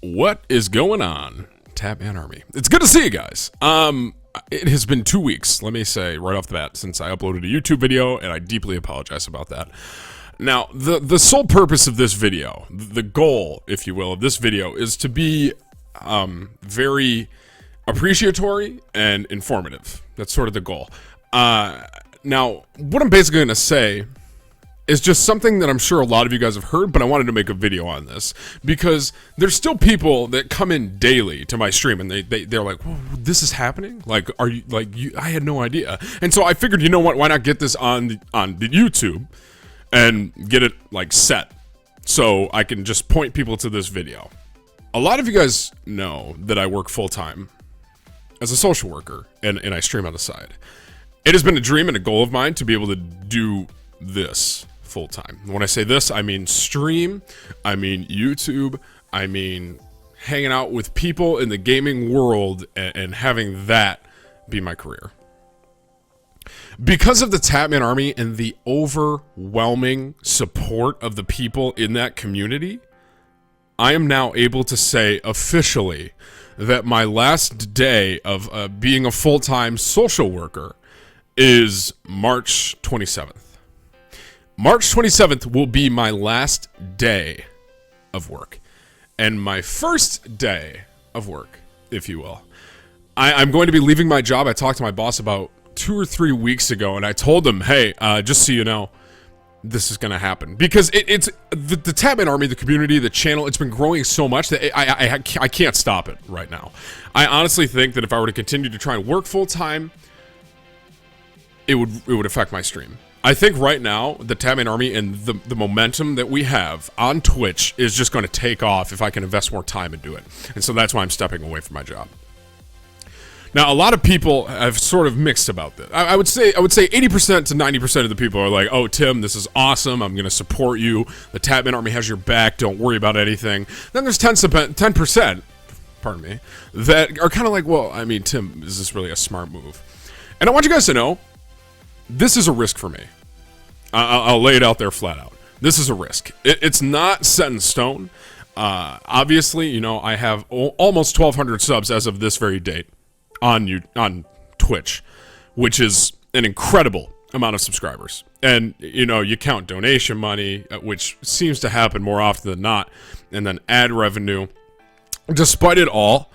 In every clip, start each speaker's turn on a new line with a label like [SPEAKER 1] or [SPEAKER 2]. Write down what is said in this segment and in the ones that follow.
[SPEAKER 1] What is going on, Tatmanarmy? It's good to see you guys. It has been 2 weeks, let me say right off the bat, since I uploaded a YouTube video, and I deeply apologize about that. Now, the sole purpose of this video, the goal, if you will, of this video is to be very appreciatory and informative. That's sort of the goal. Now, what I'm basically going to say is just something that I'm sure a lot of you guys have heard, but I wanted to make a video on this because there's still people that come in daily to my stream and they're like, this is happening? Like, are you, like, I had no idea. And so I figured, you know what, why not get this on the YouTube and get it like set so I can just point people to this video. A lot of you guys know that I work full-time as a social worker and I stream on the side. It has been a dream and a goal of mine to be able to do this full-time. When I say this, I mean stream, I mean YouTube, I mean hanging out with people in the gaming world and having that be my career. Because of the Tatman Army and the overwhelming support of the people in that community, I am now able to say officially that my last day of being a full-time social worker is March 27th. March 27th will be my last day of work. And my first day of work, if you will. I'm going to be leaving my job. I talked to my boss about 2 or 3 weeks ago, and I told him, hey, just so you know, this is going to happen. Because it's the Tatman Army, the community, the channel, it's been growing so much that I can't stop it right now. I honestly think that if I were to continue to try and work full-time, it would affect my stream. I think right now, the Tatman Army and the momentum that we have on Twitch is just going to take off if I can invest more time and do it. And so that's why I'm stepping away from my job. Now, a lot of people have sort of mixed about this. I would say 80% to 90% of the people are like, oh, Tim, this is awesome. I'm going to support you. The Tatman Army has your back. Don't worry about anything. Then there's 10%, pardon me, that are kind of like, well, I mean, Tim, is this really a smart move? And I want you guys to know, this is a risk for me. I'll lay it out there flat out. This is a risk. It's not set in stone. Obviously, you know, I have almost 1,200 subs as of this very date on Twitch, which is an incredible amount of subscribers. And, you know, you count donation money, which seems to happen more often than not, and then ad revenue. Despite it all,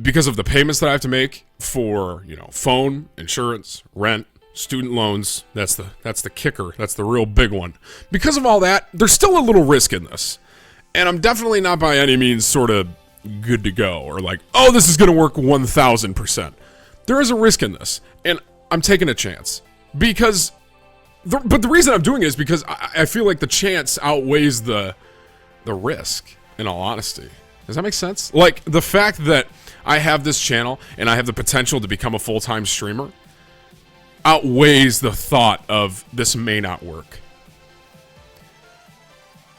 [SPEAKER 1] because of the payments that I have to make for, you know, phone, insurance, rent, student loans, that's the kicker. That's the real big one. Because of all that, there's still a little risk in this. And I'm definitely not by any means sort of good to go or like, oh, this is going to work 1,000%. There is a risk in this. And I'm taking a chance. Because, but the reason I'm doing it is because I feel like the chance outweighs the risk, in all honesty. Does that make sense? Like, the fact that I have this channel and I have the potential to become a full-time streamer outweighs the thought of this may not work.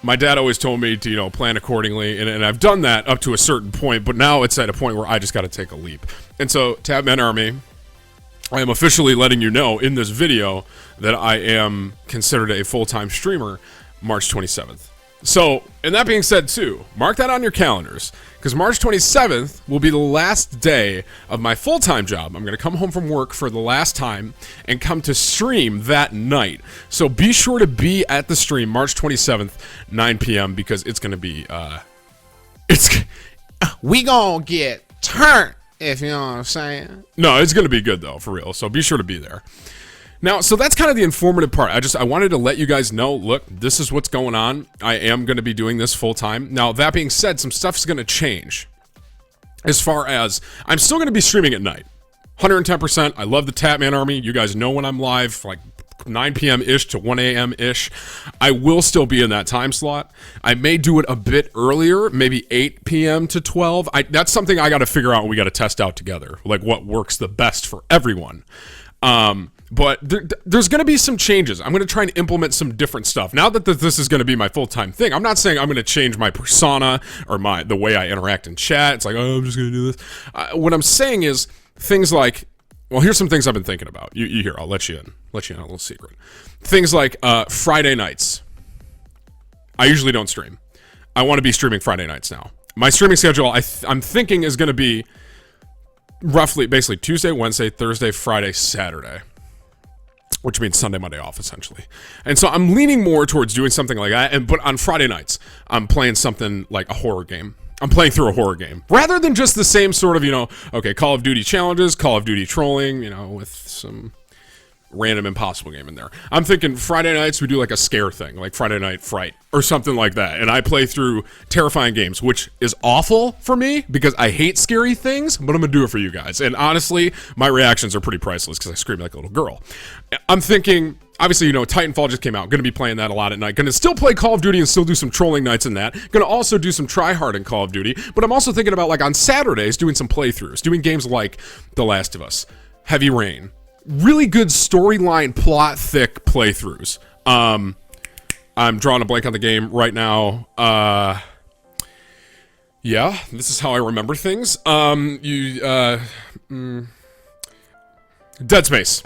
[SPEAKER 1] My dad always told me to, you know, plan accordingly, and I've done that up to a certain point, but now it's at a point where I just got to take a leap. And so, Tatman Army, I am officially letting you know in this video that I am considered a full-time streamer March 27th. So, and that being said too, mark that on your calendars, because March 27th will be the last day of my full-time job. I'm going to come home from work for the last time and come to stream that night. So be sure to be at the stream March 27th, 9 p.m., because it's going to be,
[SPEAKER 2] we gonna get turned, if you know what I'm saying.
[SPEAKER 1] No, it's going to be good though, for real. So be sure to be there. Now, so that's kind of the informative part. I wanted to let you guys know, look, this is what's going on. I am going to be doing this full time. Now, that being said, some stuff's going to change. As far as, I'm still going to be streaming at night. 110%. I love the Tatman Army. You guys know when I'm live, like 9 p.m.-ish to 1 a.m.-ish. I will still be in that time slot. I may do it a bit earlier, maybe 8 p.m. to 12. That's something I got to figure out and we got to test out together, like what works the best for everyone. But there's going to be some changes. I'm going to try and implement some different stuff. Now that this is going to be my full-time thing, I'm not saying I'm going to change my persona or the way I interact in chat. It's like, oh, I'm just going to do this. What I'm saying is things like, well, here's some things I've been thinking about. You hear, I'll let you in a little secret. Things like Friday nights. I usually don't stream. I want to be streaming Friday nights now. my streaming schedule, I'm thinking is going to be roughly, basically Tuesday, Wednesday, Thursday, Friday, Saturday, which means Sunday, Monday off, essentially. And so I'm leaning more towards doing something like that. But on Friday nights, I'm playing something like a horror game. I'm playing through a horror game. Rather than just the same sort of, okay, Call of Duty challenges, Call of Duty trolling, with some random impossible game in there. I'm thinking Friday nights we do like a scare thing, like Friday Night Fright or something like that. And I play through terrifying games, which is awful for me because I hate scary things, but I'm going to do it for you guys. And honestly, my reactions are pretty priceless because I scream like a little girl. I'm thinking, obviously, Titanfall just came out. Going to be playing that a lot at night. Going to still play Call of Duty and still do some trolling nights in that. Going to also do some try-hard in Call of Duty. But I'm also thinking about, like, on Saturdays, doing some playthroughs. Doing games like The Last of Us, Heavy Rain. Really good storyline, plot-thick playthroughs. I'm drawing a blank on the game right now. Yeah, this is how I remember things. Dead Space.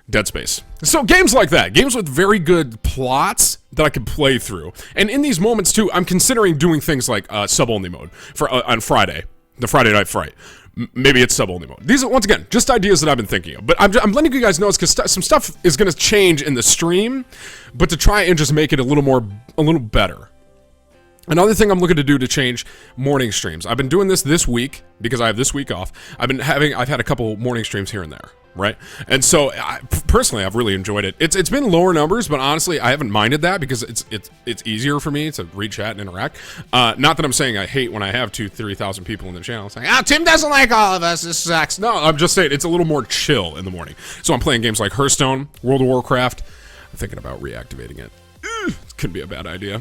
[SPEAKER 1] Dead Space. So games like that, games with very good plots that I can play through. And in these moments too, I'm considering doing things like sub-only mode for on Friday, the Friday Night Fright. Maybe it's sub-only mode. These are, once again, just ideas that I've been thinking of. But I'm letting you guys know because some stuff is going to change in the stream, but to try and just make it a little better. Another thing I'm looking to do to change morning streams. I've been doing this week because I have this week off. I've had a couple morning streams here and there, right? And so personally, I've really enjoyed it. It's been lower numbers, but honestly, I haven't minded that because it's easier for me to read chat and interact. Not that I'm saying I hate when I have 2,000-3,000 people in the channel saying,
[SPEAKER 2] Tim doesn't like all of us. This sucks.
[SPEAKER 1] No, I'm just saying it's a little more chill in the morning. So I'm playing games like Hearthstone, World of Warcraft. I'm thinking about reactivating it. Could be a bad idea.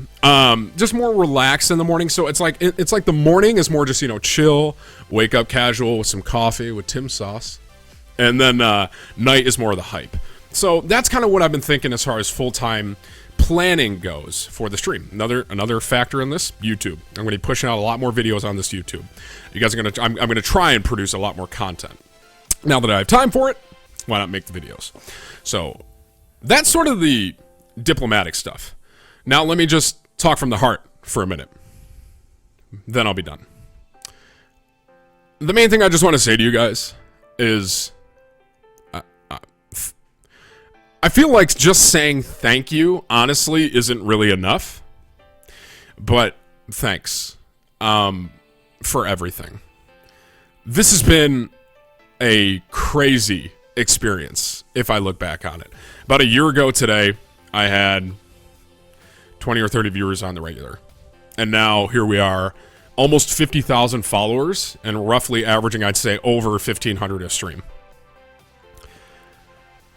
[SPEAKER 1] Just more relaxed in the morning. So it's like the morning is more just chill, wake up casual with some coffee with Tim sauce, and then night is more of the hype. So that's kind of what I've been thinking as far as full-time planning goes for the stream. Another factor in this, YouTube. I'm going to be pushing out a lot more videos on this YouTube. You guys are going to. I'm going to try and produce a lot more content. Now that I have time for it, why not make the videos? So that's sort of the diplomatic stuff. Now let me just talk from the heart for a minute. Then I'll be done. The main thing I just want to say to you guys is I feel like just saying thank you, honestly, isn't really enough. But thanks for everything. This has been a crazy experience if I look back on it. About a year ago today, I had 20 or 30 viewers on the regular. And now here we are, almost 50,000 followers and roughly averaging, I'd say, over 1,500 a stream.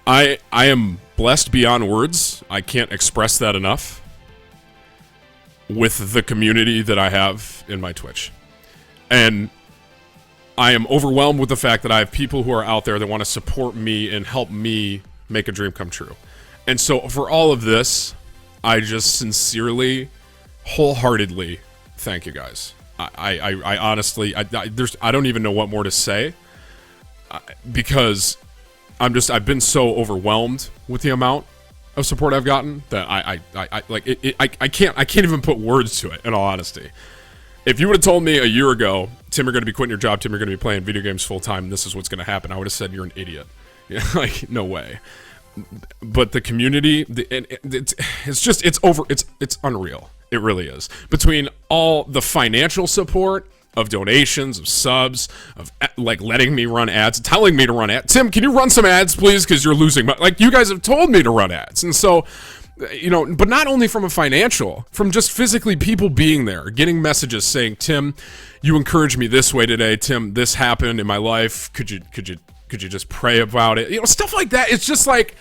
[SPEAKER 1] I am blessed beyond words. I can't express that enough with the community that I have in my Twitch. And I am overwhelmed with the fact that I have people who are out there that want to support me and help me make a dream come true. And so for all of this, I just sincerely, wholeheartedly thank you guys. I honestly, I don't even know what more to say because I've been so overwhelmed with the amount of support I've gotten that I can't even put words to it, in all honesty. If you would have told me a year ago, Tim, you're going to be quitting your job, Tim, you're going to be playing video games full time, and this is what's going to happen, I would have said you're an idiot. Like, no way. But the community, it's unreal. It really is. Between all the financial support of donations, of subs, of like letting me run ads, telling me to run ads. Tim, can you run some ads, please? Because you're losing. Like, you guys have told me to run ads, and so, but not only from a financial, from just physically people being there, getting messages saying, Tim, you encouraged me this way today. Tim, this happened in my life. Could you just pray about it? Stuff like that. It's just like,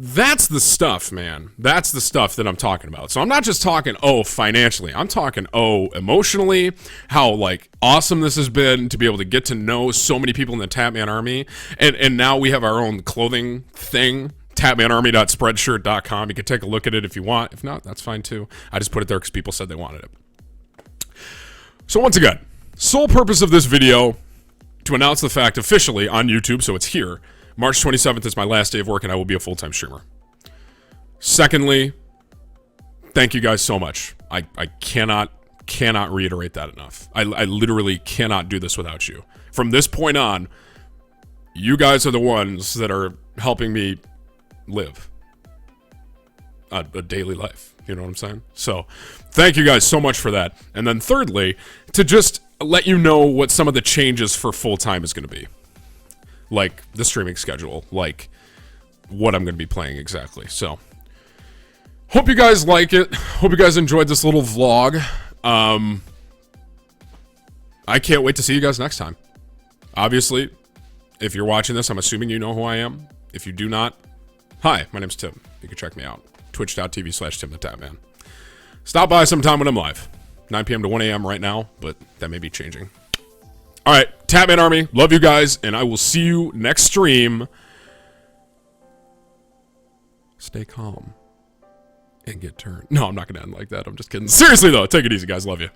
[SPEAKER 1] that's the stuff, man. That's the stuff that I'm talking about. So I'm not just talking, financially. I'm talking, emotionally, how, like, awesome this has been to be able to get to know so many people in the Tatman Army. And now we have our own clothing thing, tatmanarmy.spreadshirt.com. You can take a look at it if you want. If not, that's fine too. I just put it there because people said they wanted it. So once again, sole purpose of this video, to announce the fact officially on YouTube, so it's here, March 27th is my last day of work and I will be a full-time streamer. Secondly, thank you guys so much. I cannot cannot reiterate that enough. I literally cannot do this without you. From this point on, you guys are the ones that are helping me live a daily life. You know what I'm saying? So thank you guys so much for that. And then thirdly, to just let you know what some of the changes for full-time is going to be. Like the streaming schedule, like what I'm going to be playing exactly. So hope you guys like it. Hope you guys enjoyed this little vlog. I can't wait to see you guys next time. Obviously, if you're watching this, I'm assuming you know who I am. If you do not, hi, my name's Tim. You can check me out. Twitch.tv/TimTheTatMan. Stop by sometime when I'm live. 9 p.m. to 1 a.m. right now, but that may be changing. All right, Tatman Army, love you guys, and I will see you next stream. Stay calm and get turned. No, I'm not going to end like that. I'm just kidding. Seriously, though, take it easy, guys. Love you.